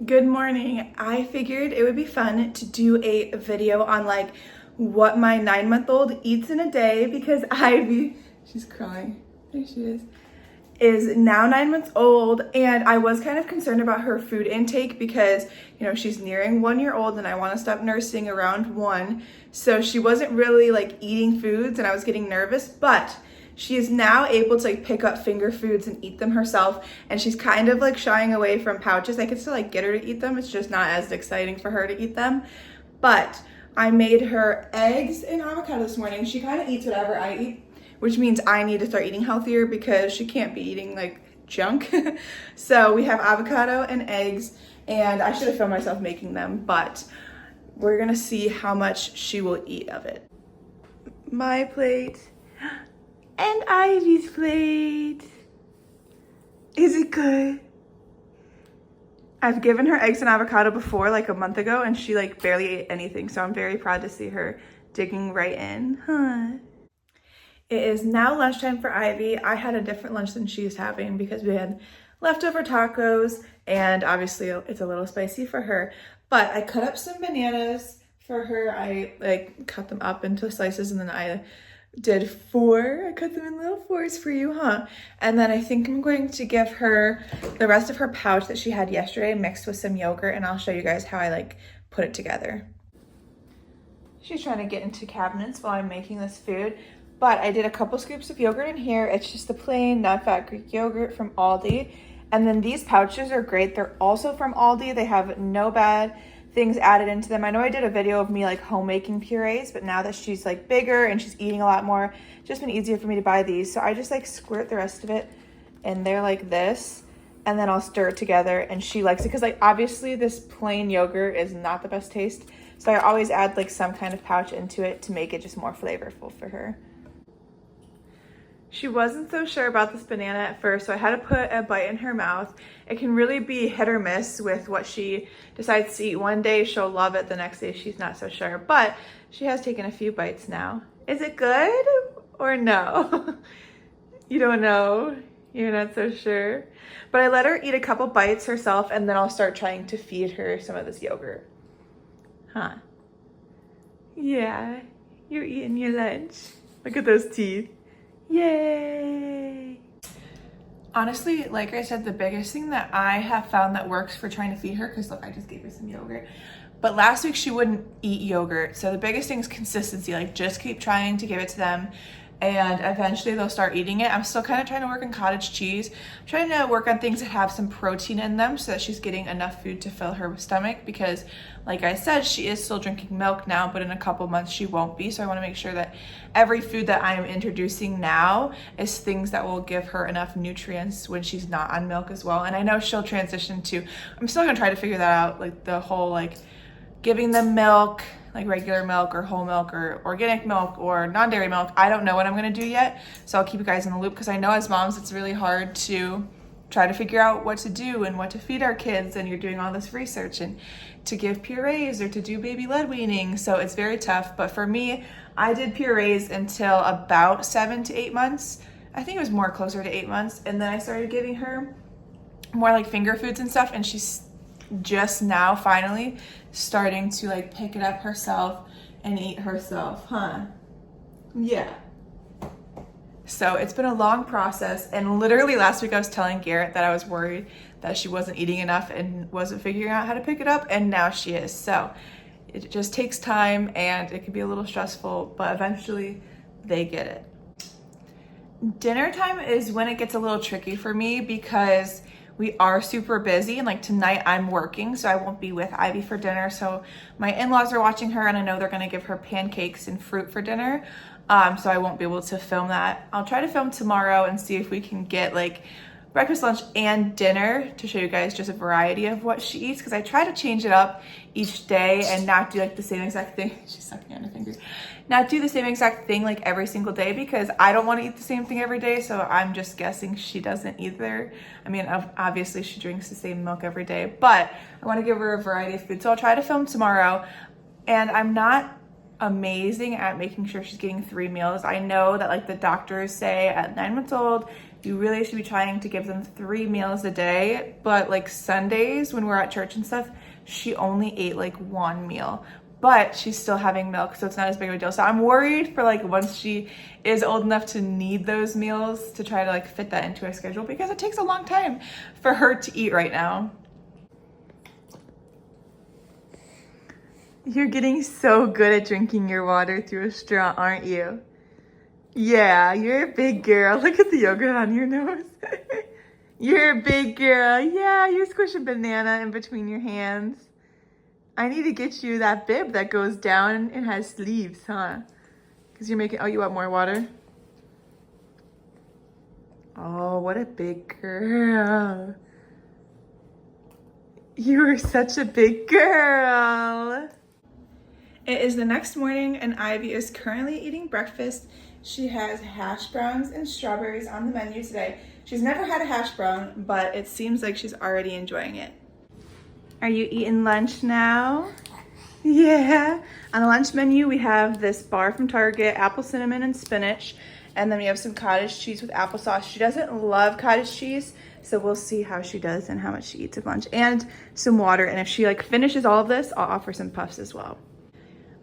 Good morning. I figured it would be fun to do a video on like what my 9-month-old eats in a day because Ivy, she's crying, there she is now 9 months old, and I was kind of concerned about her food intake because, she's nearing 1 year old and I want to stop nursing around 1. So she wasn't really like eating foods and I was getting nervous, but she is now able to like pick up finger foods and eat them herself, and she's kind of like shying away from pouches. I could still like get her to eat them. It's just not as exciting for her to eat them. But I made her eggs and avocado this morning. She kind of eats whatever I eat, which means I need to start eating healthier because she can't be eating like junk. So we have avocado and eggs, and I should have filmed myself making them, but we're gonna see how much she will eat of it. My plate and Ivy's plate. Is it good? I've given her eggs and avocado before, like a month ago, and she like barely ate anything, so I'm very proud to see her digging right in. It is now lunchtime for Ivy. I had a different lunch than she's having because we had leftover tacos, and obviously it's a little spicy for her. But I cut up some bananas for her. I like cut them up into slices, and then I did 4. I cut them in little 4s for you, huh? And then I think I'm going to give her the rest of her pouch that she had yesterday mixed with some yogurt, and I'll show you guys how I like put it together. She's trying to get into cabinets while I'm making this food, but I did a couple scoops of yogurt in here. It's just the plain nut-fat Greek yogurt from Aldi. And then these pouches are great. They're also from Aldi. They have no bad things added into them. I know I did a video of me like homemaking purees, but now that she's like bigger and she's eating a lot more, it's just been easier for me to buy these. So I just like squirt the rest of it in there like this, and then I'll stir it together, and she likes it because like obviously this plain yogurt is not the best taste. So I always add like some kind of pouch into it to make it just more flavorful for her. She wasn't so sure about this banana at first, so I had to put a bite in her mouth. It can really be hit or miss with what she decides to eat. One day she'll love it, the next day she's not so sure, but she has taken a few bites now. Is it good or no? You don't know? You're not so sure? But I let her eat a couple bites herself, and then I'll start trying to feed her some of this yogurt. Huh? Yeah, you're eating your lunch. Look at those teeth. Yay! Honestly, like I said, the biggest thing that I have found that works for trying to feed her, because look, I just gave her some yogurt, but last week she wouldn't eat yogurt. So the biggest thing is consistency. Like just keep trying to give it to them, and eventually they'll start eating it. I'm still kind of trying to work on cottage cheese. I'm trying to work on things that have some protein in them so that she's getting enough food to fill her stomach, because like I said, she is still drinking milk now, but in a couple months she won't be. So I want to make sure that every food that I am introducing now is things that will give her enough nutrients when she's not on milk as well. And I know she'll transition to, I'm still gonna try to figure that out, like the whole like giving them milk, like regular milk or whole milk or organic milk or non-dairy milk. I don't know what I'm gonna do yet, so I'll keep you guys in the loop, because I know as moms it's really hard to try to figure out what to do and what to feed our kids, and you're doing all this research and to give purees or to do baby-led weaning, so it's very tough. But for me, I did purees until about 7 to 8 months. I think it was more closer to 8 months, and then I started giving her more like finger foods and stuff, and she's just now finally starting to like pick it up herself and eat herself, huh? Yeah. So it's been a long process, and literally last week I was telling Garrett that I was worried that she wasn't eating enough and wasn't figuring out how to pick it up, and now she is. So it just takes time and it can be a little stressful, but eventually they get it. Dinner time is when it gets a little tricky for me because we are super busy, and like tonight I'm working, so I won't be with Ivy for dinner. So my in-laws are watching her, and I know they're gonna give her pancakes and fruit for dinner. So I won't be able to film that. I'll try to film tomorrow and see if we can get like breakfast, lunch, and dinner to show you guys just a variety of what she eats, because I try to change it up each day and not do like the same exact thing. She's sucking on her fingers. Not do the same exact thing like every single day, because I don't want to eat the same thing every day, so I'm just guessing she doesn't either. I mean, obviously she drinks the same milk every day, but I want to give her a variety of food. So I'll try to film tomorrow, and I'm not amazing at making sure she's getting 3 meals. I know that like the doctors say at 9 months old, You really should be trying to give them 3 meals a day, but like Sundays when we're at church and stuff, she only ate like 1 meal, but she's still having milk, so it's not as big of a deal. So I'm worried for like once she is old enough to need those meals to try to like fit that into a schedule, because it takes a long time for her to eat right now. You're getting so good at drinking your water through a straw, aren't you? Yeah, you're a big girl. Look at the yogurt on your nose. You're a big girl. Yeah, you squish a banana in between your hands. I need to get you that bib that goes down and has sleeves, huh? Because you're making, oh, you want more water? Oh, what a big girl. You are such a big girl. It is the next morning and Ivy is currently eating breakfast. She has hash browns and strawberries on the menu today. She's never had a hash brown, but it seems like she's already enjoying it. Are you eating lunch now? Yeah. On the lunch menu, we have this bar from Target, apple cinnamon and spinach, and then we have some cottage cheese with applesauce. She doesn't love cottage cheese, so we'll see how she does and how much she eats at lunch, and some water. And if she like finishes all of this, I'll offer some puffs as well.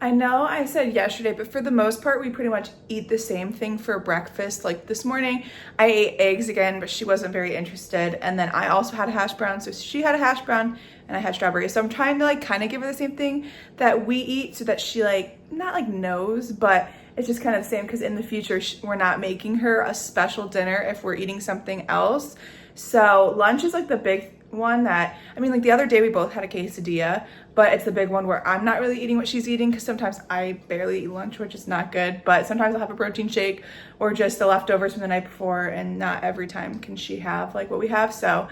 I know I said yesterday, but for the most part, we pretty much eat the same thing for breakfast. Like this morning, I ate eggs again, but she wasn't very interested. And then I also had a hash brown. So she had a hash brown and I had strawberries. So I'm trying to like kind of give her the same thing that we eat so that she like, not like knows, but it's just kind of the same, because in the future, we're not making her a special dinner if we're eating something else. So lunch is like the big one that, I mean, like the other day we both had a quesadilla, but it's the big one where I'm not really eating what she's eating, because sometimes I barely eat lunch, which is not good, but sometimes I'll have a protein shake or just the leftovers from the night before, and not every time can she have like what we have. So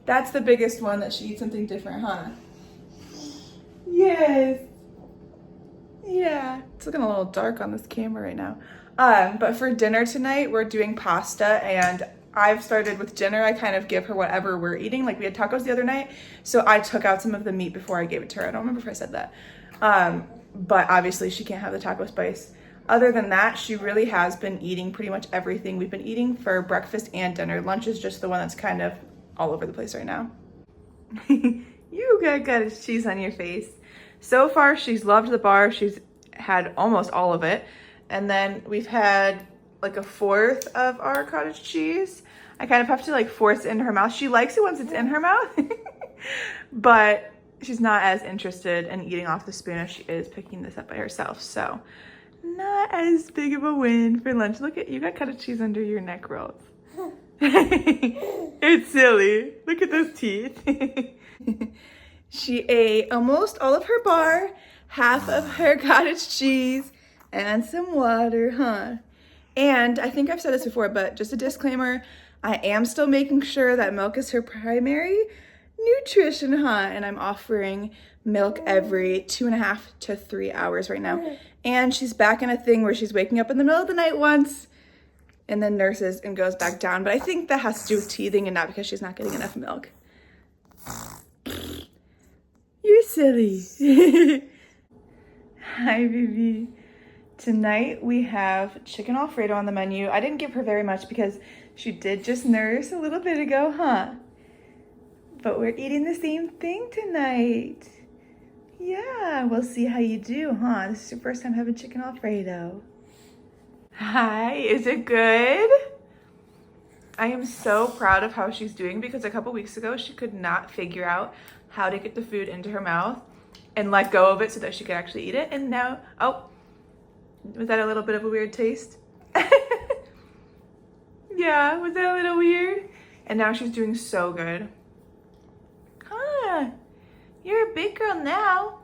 that's the biggest one, that she eats something different, huh? Yes. Yeah, it's looking a little dark on this camera right now. But for dinner tonight, we're doing pasta, and I've started with dinner. I kind of give her whatever we're eating. Like we had tacos the other night, so I took out some of the meat before I gave it to her. I don't remember if I said that. But obviously she can't have the taco spice. Other than that, she really has been eating pretty much everything we've been eating for breakfast and dinner. Lunch is just the one that's kind of all over the place right now. You got cottage cheese on your face. So far, she's loved the bar. She's had almost all of it. And then we've had like a fourth of our cottage cheese. I kind of have to like force it into her mouth. She likes it once it's in her mouth, but she's not as interested in eating off the spoon as she is picking this up by herself. So not as big of a win for lunch. Look at, you got cottage cheese under your neck rolls. It's silly. Look at those teeth. She ate almost all of her bar, half of her cottage cheese, and some water, huh? And I think I've said this before, but just a disclaimer, I am still making sure that milk is her primary nutrition, huh? And I'm offering milk every 2.5 to 3 hours right now. And she's back in a thing where she's waking up in the middle of the night once and then nurses and goes back down. But I think that has to do with teething and not because she's not getting enough milk. You're silly. Hi, baby. Tonight we have chicken Alfredo on the menu. I didn't give her very much because she did just nurse a little bit ago, huh? But we're eating the same thing tonight. Yeah, we'll see how you do, huh? This is your first time having chicken Alfredo. Hi, is it good? I am so proud of how she's doing, because a couple weeks ago she could not figure out how to get the food into her mouth and let go of it so that she could actually eat it. And now, oh, was that a little bit of a weird taste? Yeah, was that a little weird? And now she's doing so good. Huh, you're a big girl now.